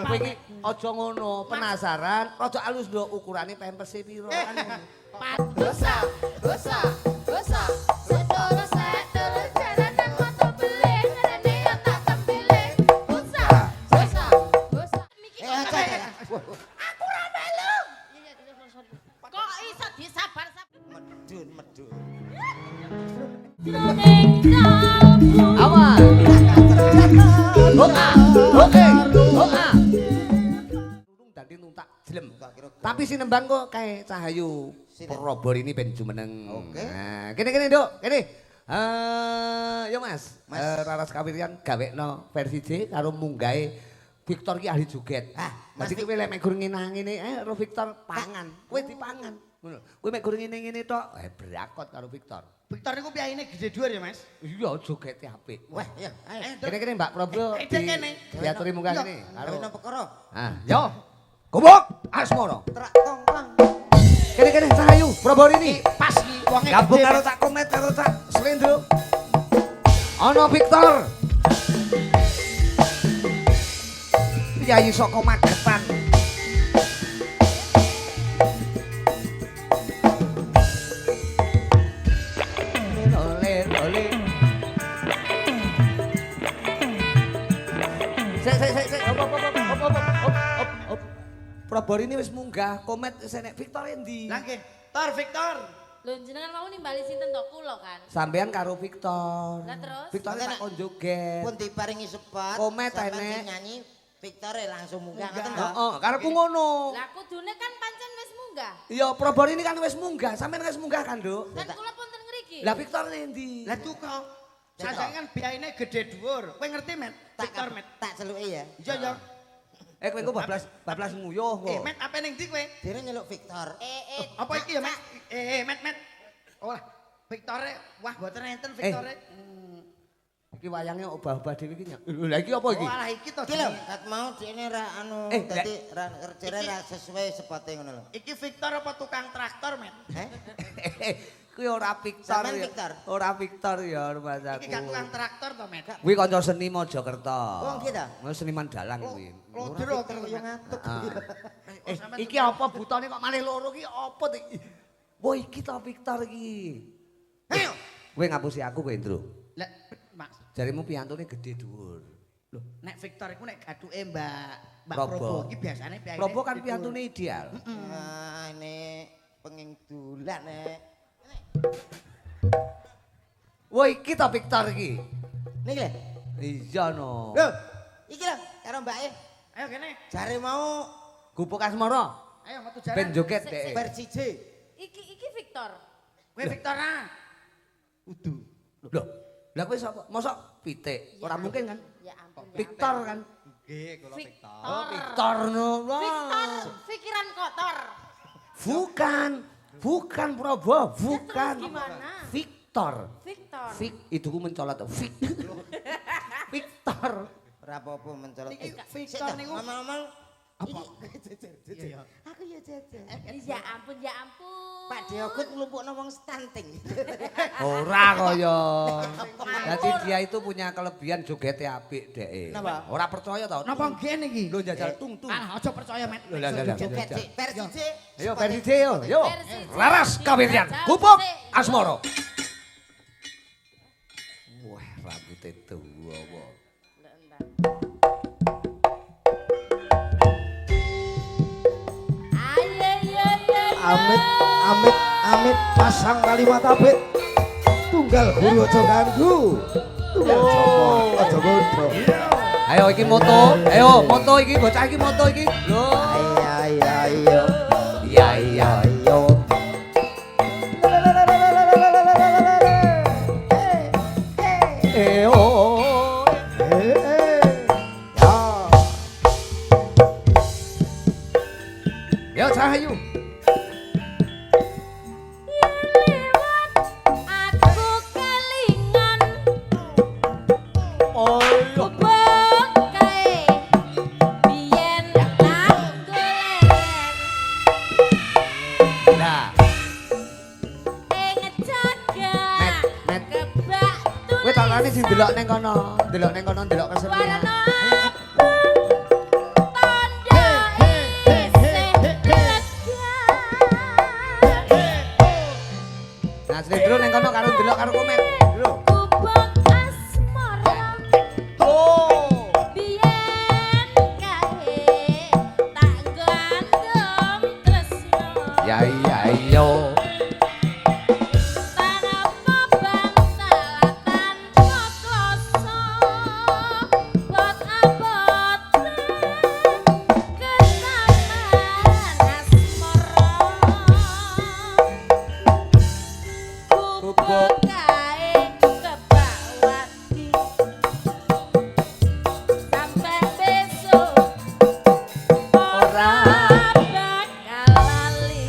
Kowe iki aja ngono, penasaran, rada alus nduk ukurane pempes piro kan ngono. Dosa, dosa, dosa. Sedoro sedoro jaranan moto beling, rene yo tak tembeling. Dosa, dosa, dosa. Aku ra melu. Kok iso disabar-sabar? Medun. Awas. Oke. Dadi nuntak jelem. Tapi sinembang kok kae Cahayu. Perobor ini ben jumeneng. Oke. Nah, kene Nduk, kene. Ya Mas, Raras Kawirian gawekno versi J karo munggahe Victor ki ahli joget. Dadi kowe lek mek gur ngene, karo Victor pangan. Kowe dipangan. Ngono. Kowe mek gur ngene tok, brakot karo Victor. Victor niku piyaine gede dhuwur ya, Mas? Iya, jogete apik. Wah, iya. Kene Mbak Prabowo. Diaturi munggah kene. Karo nang perkara. Yo. Gubuk Asmoro. Trak tongkang. Kene Cahayu, Prabowo ini. Pas iki wonge Gabung karo Cak Komet karo Cak Slendro. Ana Victor. Piyayi saka Magetan. Lole. Sik. Op. Prabowo ini wis munggah, Komet senek Victor endi? Lah nggih, Tor Victor. Lho jenengan mau nimbali sinten to kula kan? Sampean karo Victor. Lah terus? Victor tak kon joget. Pun diparingi sebat. Komet sampean enek. sing nyanyi Victor langsung munggah ngoten to. Heeh, kareku ngono. Lah kudune kan pancen wis munggah. Iya, Prabowo ini kan wis munggah. Sampean wis munggah kan, Nduk? Kan kula punten ngriki. Lah Victor endi? Lah tuku. Sajane kan biayane gede dhuwur. Kowe ngerti, Met? Victor, Met. Tak celuki ya. Iya. Kowe engko bablas nguyuh kok. Met apa ning ndi kowe? Dene nyeluk Victor. Apa iki ya, Met? Met. Oh, Victor, wah mboten enten Victor. Iki wayange obah-obah dhewe iki. Lha iki apa iki? Oh, alah iki to. Iki lho, kat mau dene ra anu dadi kerjane ra sesuai sepote ngono lho. Iki Victor apa tukang traktor, Met? Kuwi ora Victor. Sampean ya. Victor? Ora Victor ya rumasaku. Iki gak tukang traktor to, Met? Kuwi kanca seni Mojokerto. Oh, nggih ta? Ngono seniman dalang kuwi. Lodro Yo ngantuk. Iki apa butane kok malih loro ki apa to iki? Wah iki to Victor iki. Ayo. Kowe ngapusi aku kowe, Ndro. Lah, Mas. Jarimu piyantune gede dhuwur. Loh, nek Victor iku nek gaduke Mbak Probo. Probo iki biasane piye? Probo kan piyantune ideal. Nah, ini penging dulan nek. Wah iki to Victor iki. Niki lho. Iya no. Lho, iki lho karo Mbake. Ayo kene. Jare mau Gubuk Asmara. Ayo metu jalan. Ben joget dhek. versi J. Iki Victor. Kowe Victor ah. Udu. Loh, lah kowe sapa? Mosok pitik? Ora mungkin kan? Ya ampun. Victor kan? Nggih, kula Victor. Oh, Victor no. Victor, pikiran kotor. Bukan Prabowo, bukan. Terus gimana? Victor. Victor. Itu ku mencolot. Victor. Ora apa-apa mencolot. Iki Victor niku Ngomong-ngomong apa? iki aku ya jajan. Ya ampun, ya ampun. Pak Deogut nglumpukno wong stunting. Ora kaya. Jadi dia itu punya kelebihan jogetnya apik dhek. Napa? Ora percaya tau. Napa nggih niki? Lho njajal tung. Ah, aja percaya, Met. Lho, lah. Joget J, versi J. Ayo versi J yo. Versi J. Laras Kawirian. Gubuk Asmoro. Wah, rambutnya tuwa kok. Amit pasang kalimat apik. Tunggal guru aja ganggu. Tunggal Joko aja bodoh. Ayo iki moto. Ayo moto iki bocah iki moto iki. Lho. Iya. Iya. Ayo. Oh. Ya. Yo Cahayu. Aku kelingan. Oh. Gubuk kae. Biyen nang golek. Nah, Jaga. Met. Kebak kowe tak lani sing delok ning kono, delok kesenian. Warna abang, karo komen. Lho. Gubuk asmara. Oh. Biyen kae tak gandum tresno. Ya iya iya. Tanapa bangsalatan kokoso. Bot abot kesamaan asmara. Gubuk kae kebawati. Sampai besok ora bakal lali.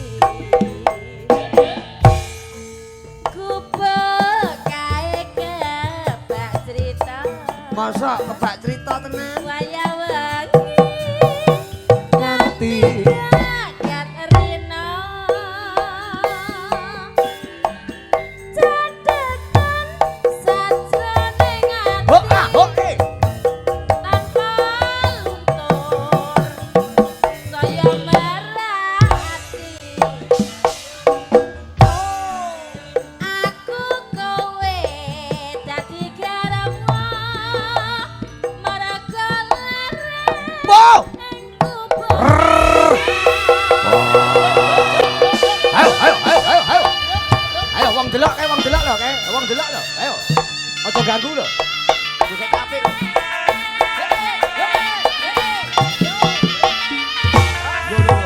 Gubuk kae kebak cerita. Masa kebak cerita tenan. Waya wengi Nganti jagat rina. Catetan sajroning Ho ah ho ati. Tanpa luntur saya merah hati. Aku kowe dadi garapmu merga larang Wow. ning kubur. Ayo ayo ayo ayo ayo. Ayo wong delok kae wong delok lho kae. Wong delok lho. Ayo. Aja ganggu lho. Juga apik. Yo yo.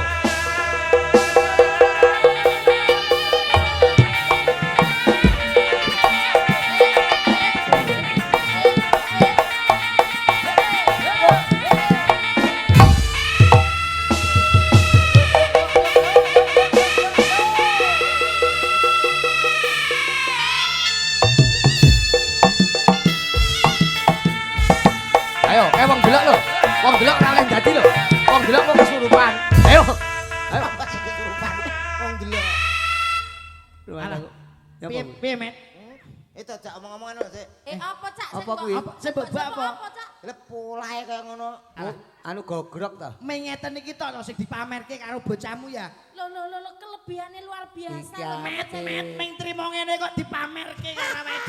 Ayo, wong delok lho. Wong delok ora oleh dadi lho. Wong delok kok kesurupan. Ayo. Ayo. Apa sih kesurupan? Wong delok. Alah. Ya Piye apa? piye, Met? Itu cak omong-omongan sih. Apa cak? Apa kuwi? Apa sing bebak apa? Apa cak? Lah polahe kaya ngono. Anu gogrok ta. Mengeten iki tok sing dipamerke karo bocahmu ya. Lo kelebihane luar biasa. Iki lho. Met ming trimo ngene kok dipamerke karo Met.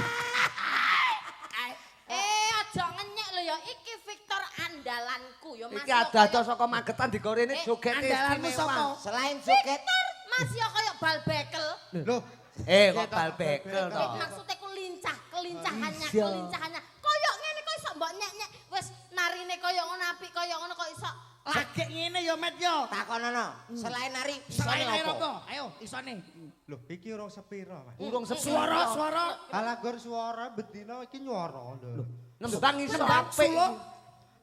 Aja ngenyek lho ya, iki Victor andalanku ya Mas. Iki ada saka Magetan digorene joget Andalanmu sapa? Selain joget, Mas ya kaya bal bekel. Loh, kok bal bekel to. Maksudnya kelincahannya, Iya. kelincahannya. Koyok ngene kok iso mbok nyek-nyek. Wis narine koyo ngono apik, koyo ngono kok iso. lagek ngene ya, Met yo. takonono. Selain nari, Selain isone ayo apa? apa? Ayo, isone. Loh, iki urung sepiro, Mas. Urung sepi. Suara. Alagor suara bedino iki nyuara lho. Nembang iso Nembang apik. suluk.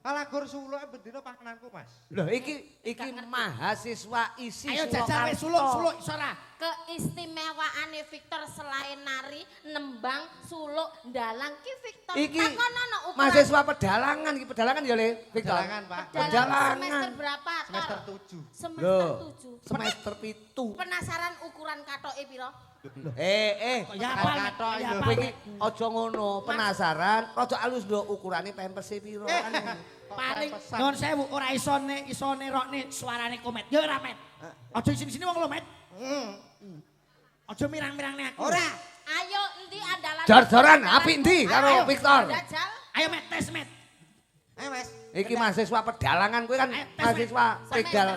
Alagor suluk bedino pangananku, Mas. Lho iki mahasiswa isi Ayo jajal wis suluk iso ora? Keistimewaane Victor selain nari, nembang, suluk, ndalang ki Victor. Iki Takonono ukuran. mahasiswa pedalangan iki pedalangan ya Le, Victor. Pedalangan, Pak. Pedalangan. Semester berapa? Tor? Semester 7. Semester Loh, 7. semester 7. Penasaran ukuran katoke piro? Ya apa? Katok Ya itu. apa? Kowe iki aja ngono, penasaran, rada alus nduk ukurane pempes piro kan. Paling non sewu ora isone rokne suarane Komet. Ya ora, Met. Aja sini-sini wong lho, Met. Aja mirang-mirangne aku. Ora. Ayo endi andalan? Jor-joran apik endi Ayo. karo Victor? Jajal. Ayo, Met, tes, Met. Ayo Mas. Iki mahasiswa pedalangan kowe kan mahasiswa pedal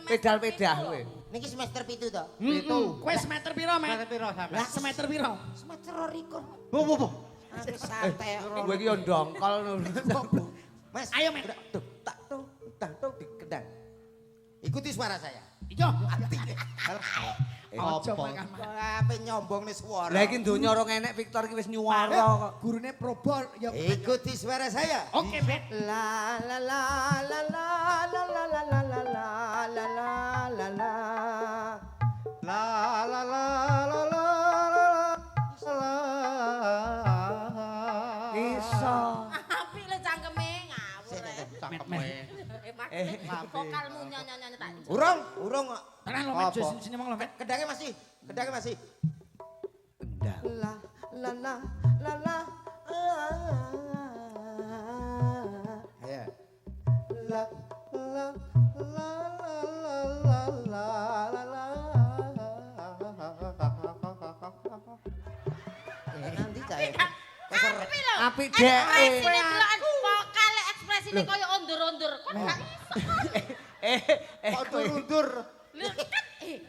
pedal-pedal kowe. Niki semester 7 to. Itu. Kowe semester piro, Met? Semester piro sampe? Lah semester piro? Semester 2. Bu. Aku santai. Kowe iki yo ndongkol ngono. Mas, Ayo, Met. Tuh, tak tuh dikendang. Ikuti suara saya. Iya. Apa? Aja makan. Apa nyombong nih suara? Lah iki donya ora enek Victor iki wis nyuwara kok. Gurune probol ya. Ikuti suara saya. Oke, Bet. La la la la la la la la la la la la la la la. La la la la la la. Iso. Apik le cangkeme ngawur. Cangkeme. Vokalmu nyanyi-nyanyi tak. Urung kok. Tenan lo, Met. Sini wong lo, Met. Kedangnya masih. Endang. La la la la la. Ya. La la la la la la la la. Apik lho. Apik dhek. Ekspresine deloken vokal ekspresine koyo ondur-ondur. Kok gak Kok undur. lho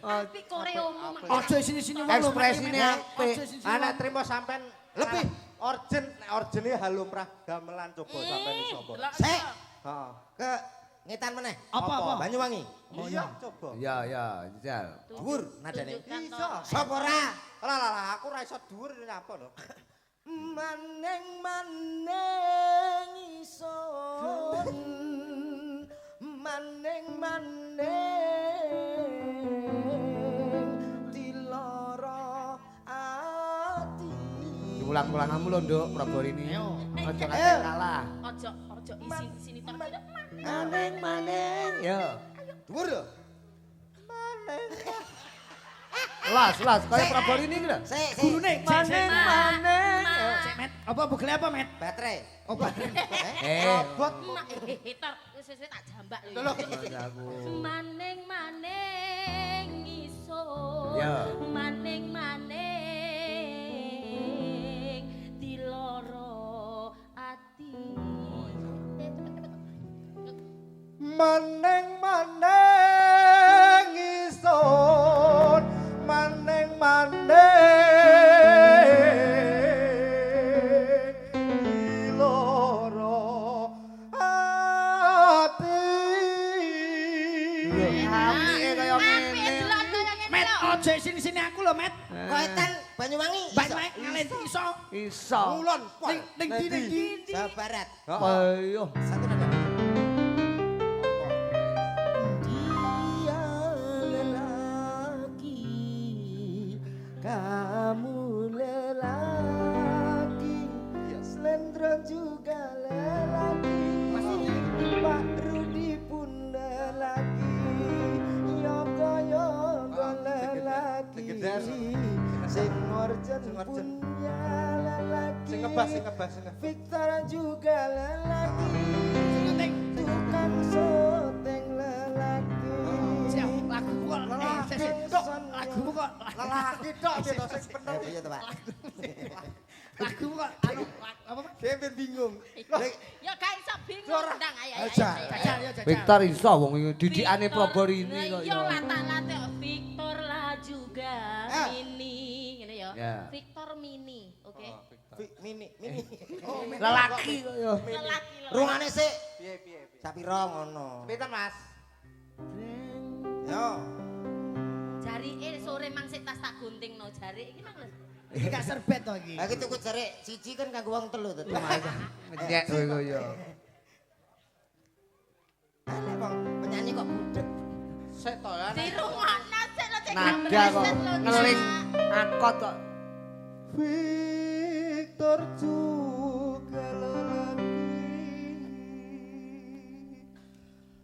apik koreomu. Aja sini-sini wong lho. Ekspresine apik. Anak trimo sampean lebih origin nek origine halumrah gamelan coba sampean iso apa. Sik. Heeh. Ke ngetan meneh. Apa? Banyuwangi. Iya coba. Ya ya, jajal. Dhuwur nadane. Iso. Sapa ora? Lah aku ora iso dhuwur nyapa lho. Maneng ison maneng diloro ati Diulang-ulangamu lho, Nduk, Prabor ini. Ayo. Aja nganti kalah. Ojo isi-sini tor. Maneng. Ya. dhuwur lho. Las, kaya Prabor ini lho. Sik Gurune Maneng. Cek met. Apa bugele apa met? baterai. Oh baterai. Robot. Tor wis tak jambak lho. Aku. Maneng iso. Ya. Maneng diloro ati. Maneng ison maneng loro ati. Apike kaya ngene. Met aja sini-sini aku lho met. Koetan Banyuwangi. Banyuwangi ngalen iso. Iso. Ulun pol. Ning ndi? Jawa Barat. Ayo. Satu nada. Dia lelaki, kamu lelaki, Slendro juga lelaki, Pak Rudi pun lelaki, Yogo lelaki, Sing Orjen punya lelaki, Sing ngebas. Victor juga lelaki, tukang syuting lelaki. Siap lagumu kok. Lagumu kok. Lelaki tok gitu sing bener. Iya toh, Pak. Lagumu kok anu apa? Dia ben bingung. Ya gak iso bingung ndang ayo. Jajal ya jajal. Victor iso wong didikane Prabor ini kok Iya ya. latak-latak Victor lah juga mini ngene ya. Ya. Victor mini, oke. Mini. Lelaki kok ya. Lelaki. Rungane sik. Piye. Sapira ngono. Pinten Mas? Yo. Jarike sore mang sik tas tak guntingno jari iki nang lho. Iki gak serbet to iki. Lah iki tuku jare siji kan kanggo wong telu to. Ngecek kowe ya. Nek wong penyanyi kok budek. Sik to ya. Dirungokno sik lho cek Nada kok ngeling akot kok. Victor juga lelaki,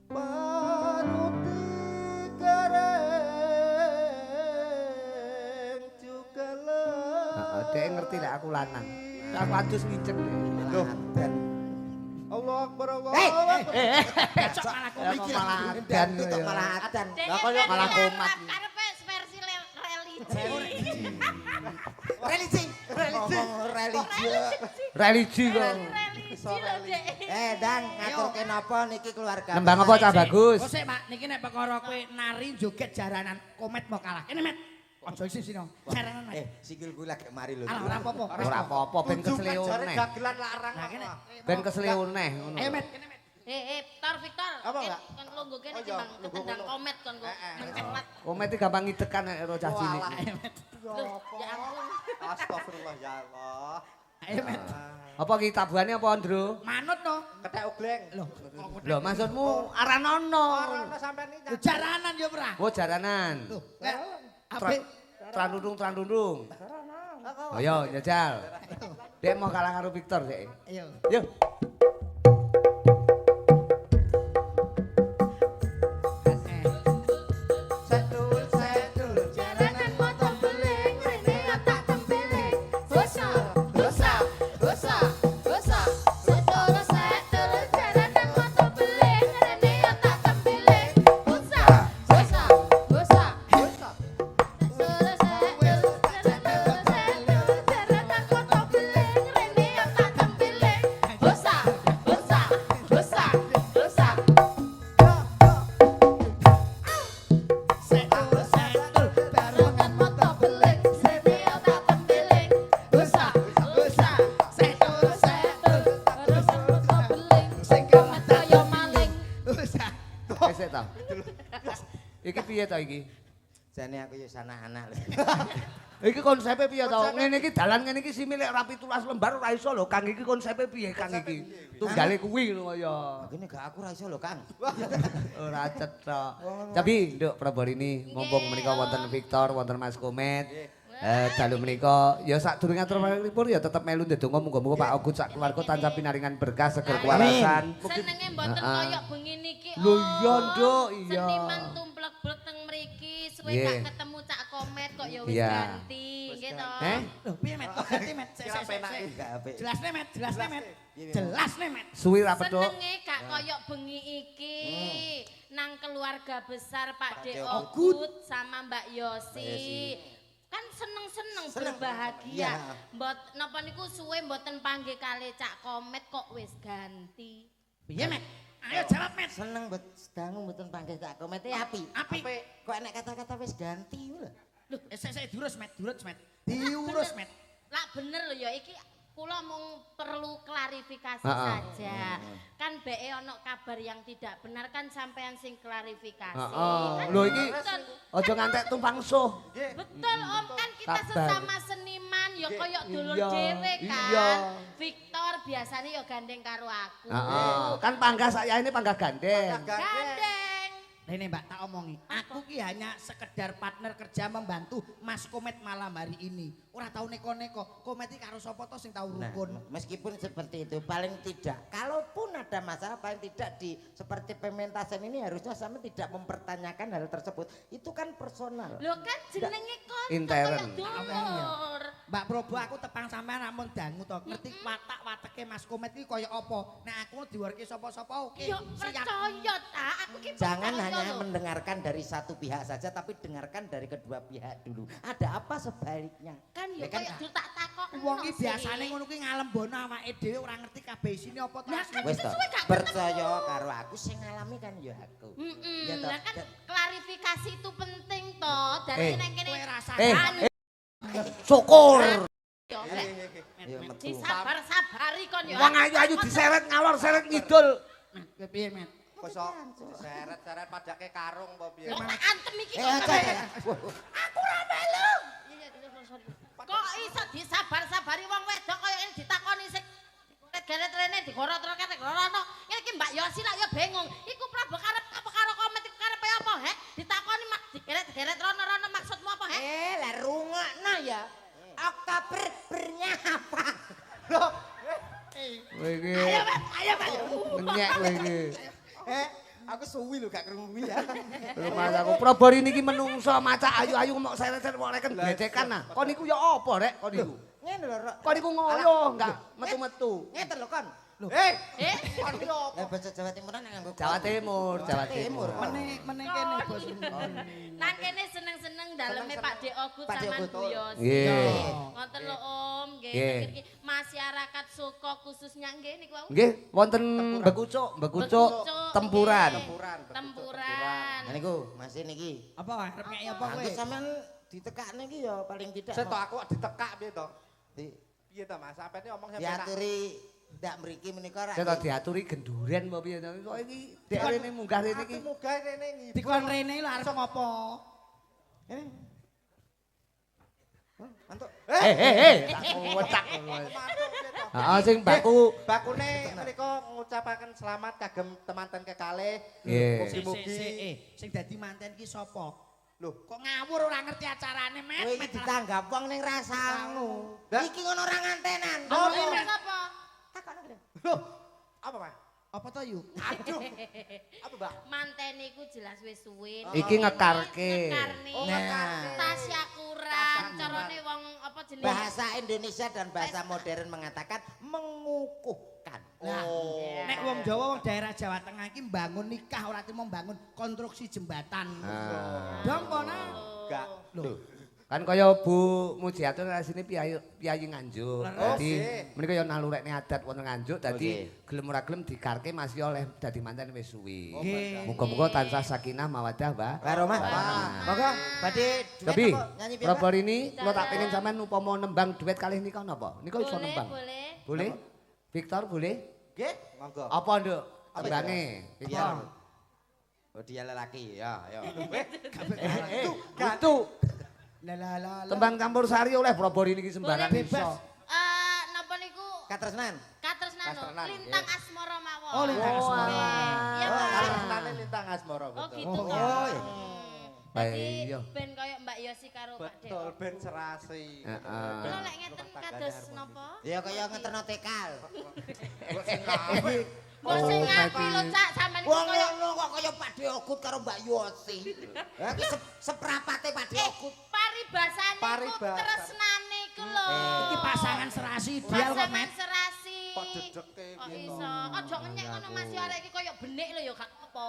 Paruti Gareng juga Heeh, dhek ngerti lek aku lanang. Aku adus ngiceng deh. Allah Akbar Allah. Besok malah Ya, komik. malah Dan adan itu ya. malah adan. Lah kok yo malah komat. Karepe versi religi. Religi. Religi kok. Religi lho Dek. Dan ngaturke napa niki keluarga. Nembang apa cah bagus? Oh sik Pak, niki nek perkara kowe nari joget jaranan komet mau kalah. Kene met. Aja sini jaranan met. Sikil gue lagi mari lho. Alah ora apa-apa. Ora apa-apa ben kesleo Jare neh. gagelan larang. Nah, kene. Ben kesleo neh ngono. Ayo met, kene met. Victor. Apa enggak? Kon lungguh kene Oh, iya, timbang lungguh ketendang ngono. komet kon kok menceklat. Komet iki gampang ngitekan nek ro cah cilik. Ayo met. Loh, ya ampun. Astagfirullah ya Allah. Ayo met. Apa ki tabuhane apa, Ndro? Manut no. Ketek ugleng. Loh, Lho maksudmu aranono. Ora sampean iki. jaranan ya ora. Oh jaranan. Loh, apik. Trandundung. Ayo jajal. Dek mau kalah karo Victor dek. Ayo. Yuk. Sedul. Jaranan motor beling, rene otak tempeling. Dosa. Setul, jaranan motor beling, rene otak tempeling. Dosa. Setul, jaranan motor beling, Esek ta. Iki piye ta iki? Jane aku ya anak-anak lho. Iki konsepnya piye to? Ngene iki dalan ngene iki simile ora 17 lembar ora iso lho, Kang. Iki konsepnya piye, Kang iki? Tunggale kuwi lho kaya. Begini gak aku ra iso lho, Kang. Ora cetha. Tapi nduk Prabarini mumpung menika wonten Victor, wonten Mas Komet. Dalu menika ya sadurunge atur pripun ya tetep melu ndedonga muga-muga Pak Ogut sak keluarga tansah pinaringan berkah seger kewarasan. Senenge mboten koyo bengi niki. Lho iya, Nduk, iya. Seniman tumplek-blek teng mriki, suwe Nggih. gak ketemu Cak Komet kok ya wis Iya. ganti, nggih to. Lho piye met? Kok ganti met? Kira penak iki gak apik. Jelasne met, jelasne met. Jelasne met. Suwi ra pedhot. Senenge gak koyo bengi iki. Nang keluarga besar Pak De Pak Ogut sama Mbak Yosi. Kan seneng-seneng Seneng. berbahagia. Iya. Mbot napa niku suwe mboten panggih kalih Cak Komet kok wis ganti. Piye met? Ayo jawab met. Seneng bet sedangu mboten panggih Cak Komet api. Apik. Kok enek kata-kata wis ganti lho. Loh, saya diurus met, diurus met. Diurus met. Lah bener lho ya iki kula mung perlu klarifikasi Heeh. saja. Kan BE ono kabar yang tidak benar kan sampean sing klarifikasi. Heeh. Kan Lho iki betul. aja ngantek tumpang suh. Betul Om, kan kita Sabar. sesama seniman ya koyo dulur Iya, dhewe kan. iya. Victor biasanya ya gandeng karo aku. Heeh. Kan panggah saya ini panggah gandeng. Gandeng. Ini Mbak tak omongi, aku ki hanya sekedar partner kerja membantu Mas Komet malam hari ini. Ora tahu neko-neko, Komet iki karo sapa to sing tahu Nah, rukun. meskipun seperti itu paling tidak kalaupun ada masalah paling tidak di seperti pementasan ini harusnya sama tidak mempertanyakan hal tersebut. Itu kan personal. Lho kan jenenge konco Intern. koyo dulur. Mbak Probo aku tepang sampean namun dangu to, ngerti watak-wateke Mas Komet iki kaya apa. Nah aku diwarke sapa-sapa oke. Yo siap. percaya ta, aku ki Jangan percaya hanya lho. mendengarkan dari satu pihak saja tapi dengarkan dari kedua pihak dulu. Ada apa sebaliknya? Kan yo Ya kan, koyo dul tak takokno. Wong ki sih. biasane ngono ki ngalembono awake dhewe ora ngerti kabeh isine apa to. Lah, asline. Wes toh, suwe gak percaya karo aku sing ngalami kan ya aku. Ya toh, Lah kan dan- klarifikasi itu penting toh. Dari nang kene Kowe rasa Syukur. yo ya metu. disabar-sabari kon yo. Wong ayu-ayu diseret ngalor seret ngidul. Nah, piye men? Kosok seret-seret padake karung apa piye. Lho tak antem iki Eh, kok. aja, aja. Aku ra melu. Kok iso disabar-sabari wong wedok kaya ngene ditakoni sik geret rene digorot-gorot gorono. Ngene iki Mbak Yosi lak ya bingung. Iku Prabu karep apa karo Komet iku karepe apa, he? Ditakoni mak digeret-geret rono-rono maksudmu apa, he? Lah rungokno ya. Oktobernya apa? Kowe iki Ayo, Pak. nyek kowe iki. Aku suwi lho gak krungu ya. Lho Mas aku Prabarini iki menungso maca ayu-ayu mok seret-seret kok reken gedekan nah. Kon niku ya apa rek kon niku? Ngene lho, Rok. Kon niku ngoyo enggak metu-metu. Ngeten lho, Kon. Eh, Eh, Lah bahasa Jawa Timuran nganggo Jawa Timur, Jawa Timur. Meneh kene bos. nang kene seneng-seneng daleme Pak De Ogut Pak De sama Ogut. Bu Yosi. Nggih. Ngoten lho Om, nggih. Nggih. Iki masyarakat Suko khususnya nggih niku wau. Nggih, wonten bekucuk tempuran. Tempuran. Nah niku masih niki. Apa arep ngeki apa kowe? Aku sampean ditekakne iki ya paling tidak. seto aku ditekak piye to? Di- Piye to Mas? Sampene omong sampe tak. diaturi ndak mriki menika ra. Saya tak diaturi genduren apa piye to. Kok iki dek rene munggah rene iki. Aku munggah rene ngibul. Dikon rene lho arep ngopo? Mantuk. Tak wecak. Heeh sing baku Bakune mriko ngucapaken selamat kagem temanten kekalih. Nggih. Mugi-mugi Sing dadi manten ki sapa? lho, Kok ngawur ora ngerti acarane met. Kowe iki ditanggap wong ning rasamu. Lah. Iki ngono ora ngantenan. Oh, ini apa? Takokno kene. lho, apa Mas? Apa to yuk? Aduh. Apa, Mbak? Manten iku jelas wis suwe. Iki ngekarke. Ngekarne. Nah. Tasya kurang. Carane wong apa jenenge? Bahasa Indonesia dan bahasa modern mengatakan mengukuhkan. Nah, Iya. nek wong Jawa wong daerah Jawa Tengah iki mbangun nikah ora timo mbangun konstruksi jembatan. Dong kono. Enggak. Lho, kan kaya Bu Mujiatun asine piyayi Nganjuk. Leres. Dadi Oke. menika ya nalurekne adat wonten Nganjuk dadi Oke. gelem ora gelem dikarke masih oleh dadi manten wis suwi. Nggih. Muga-muga tansah sakinah mawaddah, Mbak. Karo Mas. Monggo badhe duet Tapi apa? Nyanyi piye? Pak? Prabar ini kula tak pengen sampean upama nembang duet kalih nika napa? Nika iso Boleh, nembang. boleh. Boleh? Victor boleh? Nggih, monggo. Apa nduk? Tembange. Victor. Oh dia lelaki ya, ya. Itu Lah. tembang campur sari oleh Probori niki sembarang Boleh, iso. bebas. Napa niku? Katresnan. Katresnan lho, Katresnan, Lintang Asmara mawon. Oh, Lintang Asmara. Iya, Oh, Pak. katresnane Lintang Asmara Oh, betul. gitu Oh, kan. oh, iya. Jadi Iya. ben koyo Mbak Yosi karo Pak Dek. Betul, ben serasi. Heeh. Kula lek ngeten kados napa? Ya kaya ngeterno tekal. Kok sing ngaku lho Cak sampean iku Wong koyo ngono kok kaya Pak Deogut karo Mbak Yosi. Ha iki seprapate Pak Deogut. paribasane iku Paribasan. tresnane iku lho. Iki pasangan serasi ideal kok, Pasangan Met. serasi. Kok dedeke Kok gitu. iso? Aja ngenyek ngono Mas yo arek iki koyo benik lho ya gak apa.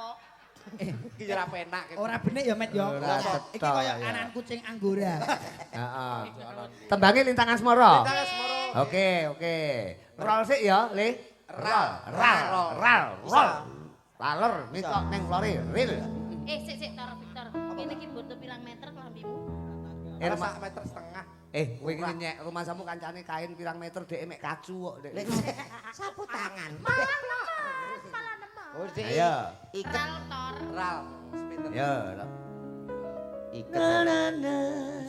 Iki ora penak. Ora benik ya, Met ya. Ora Iki cetha, kaya ya. anan kucing anggora. Heeh. Tembange Lintang Asmara. Lintang Asmara. Oke. Rol sik ya, Le. Ral. Laler nitok ning lore ril. Sik Tor Victor. Kene iki butuh pirang meter kelambimu? Ora sak meter setengah. Kowe iki nyek rumah samu kancane kain pirang meter dhek mek kacu kok dhek. Sapu tangan. Malah nemah. Oh, Dik. Ayo. Iket Ral Tor. Ral. Sepinten. Ya. iket.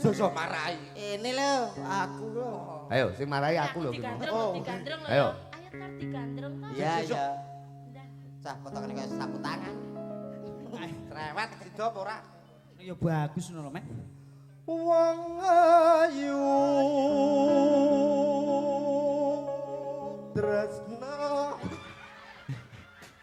Soso marai. Ini lho, aku lho. Ayo sing marahi aku lho. Digandrung lho. Ayo. Ayo Tor digandrung Tor. Iya, iya. Ndah. Cah potongane kaya sapu tangan. Cerewet sida apa ora? Ya bagus ngono lho, Met. Wong ayu tresna.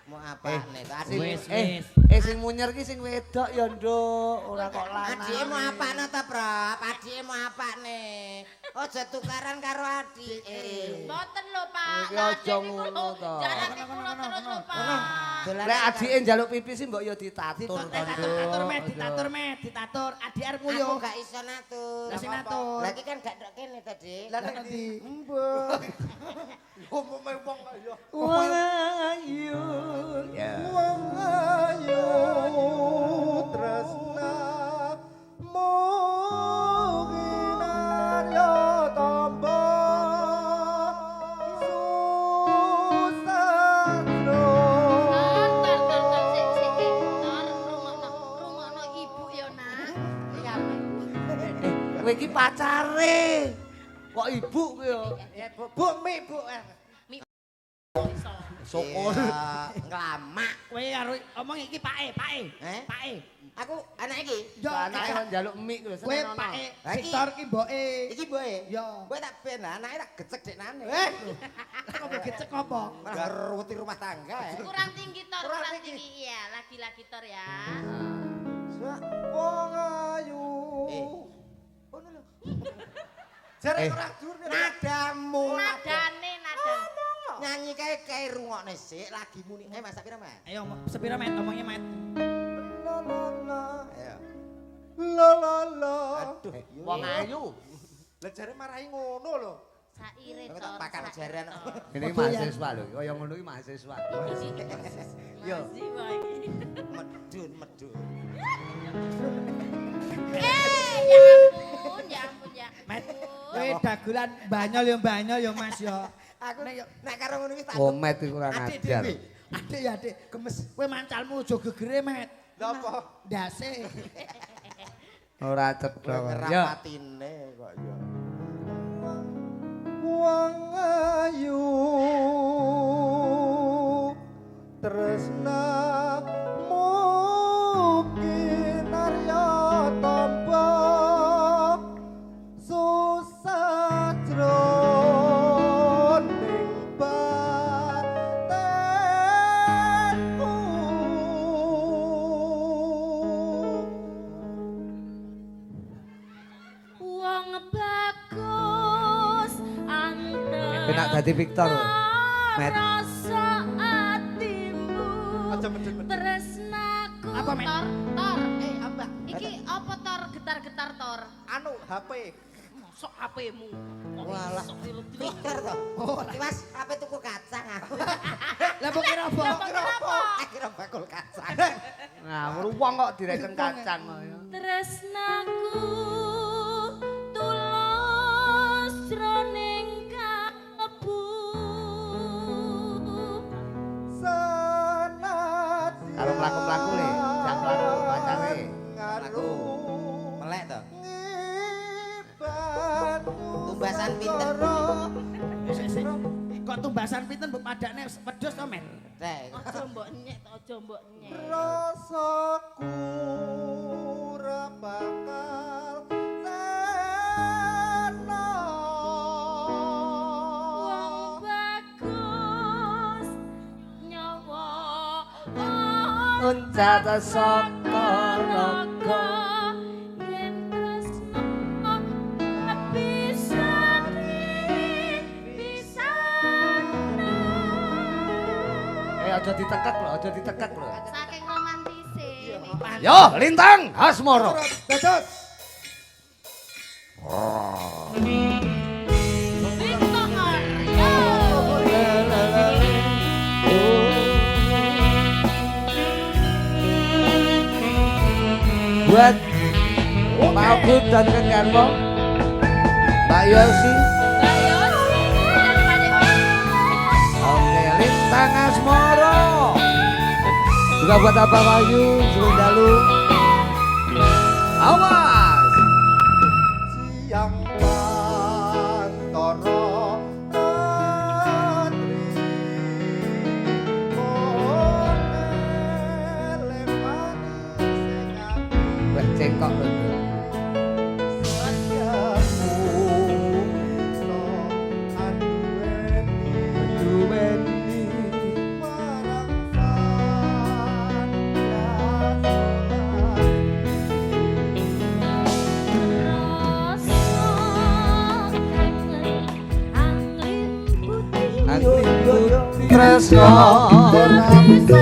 Mau apa nih? Adik. Wis. Sing munyer ki sing wedok ya, Nduk. Ora kok lanang. Adike mau apa ta, Prap? Adike mau apa nih? Aja tukaran karo adike. Mboten lho, Pak. Iki aja ngono to. Jalane kula terus lho, Pak. Lek adike njaluk pipis mbok ya ditatur to, Ditatur, Nduk. Met, ditatur. Adik arep Aku nguyuh. gak iso natur. Lah sing natur. Lagi kan gak ndok kene tadi. Lah nek ndi? Mbah. Umume wong ayo. Wong ayu. Ya. Wong ayu tresna muginarya tamba susatro. Tor, sik. Tor, rungokno ibu ya, Nak. Iya. Kowe iki pacare. Kok ibu kowe ya? Ya Bu, mi Bu. Iso. Syukur. Nglamak. Kowe karo omong iki Pake. Eh? Pake. Aku anak iki. Yo, Anake kon njaluk mie kuwi kowe seneng. Pake. Lah iki- Victor ki mboke. Iki boe. Yo. Kowe tak ben lah, anake tak gecek deknane. Kok gecek apa? Malah ruweti rumah tangga ya. Kurang tinggi Tor, Kurang kurang tinggi. tinggi. Iya, lagi-lagi Tor ya. Wong ayu. Ngono lho. Jare ora dur. Nadamu. Nadane. Nyanyi kae rungokne sik lagi muni. Mas pira, Mas? Ayo, sepira Met, omongnya Met. La la la. Ayo. La la la. Aduh, Wong ayu. Lah jare marahi ngono lho. Saire Aku Tor. tak pakan jaran. Ini mahasiswa lho, kaya ngono iki mahasiswa. Yo. Medun. Ya ampun. Met, kowe dagelan banyol ya Mas ya. Aku nek karo ngono iki tak. Komet iku kurang Adik ajar. dhewe. Adik ya, Adik. Gemes. Kowe mancalmu aja gegere, Met. Lha apa? Ndase. Ora cedhak. Ya. Ngerapatine kok ya. Wong ayu tresna mungkin arya tamba susah jroning batenku. Wong bagus anteng. Enak dadi Victor. Met. Rasa atimu. Aja medun. Tresnaku. Apa, Met? Tor. Apa? Iki apa Tor getar-getar Tor? Anu HP. Mosok HP-mu. Walah. Pikir to. Oh, Mas, apa tuku kacang aku. Lah mbok kira apa? Akhirnya bakul kacang. Nah, wong kok direken kacang kok ya. Tresnaku tulus jroning kalbu. Sanadyan Karo mlaku-mlaku le, jak tumbasan pinten? Sik. Kok tumbasan pinten mbok padane wedhus to, Men? Aja mbok nyek, aja mbok nyek. Rasaku ora bakal seno. Wong bagus nyawa Uncat saka raga yen tresno bisa aja ditekek lho. saking romantise. Yo, Lintang Asmoro. Dados. Buat Pak Gut dan Kengarmo, Mbak Yosi. Oke, Lintang Asmoro. Juga buat Abang Wayu, Dalu. Awas. Siang Pantoro Andri Monele manis sing ati Wah, cengkok lho. Sayangku iso anduweni marang Tresno Ora bisa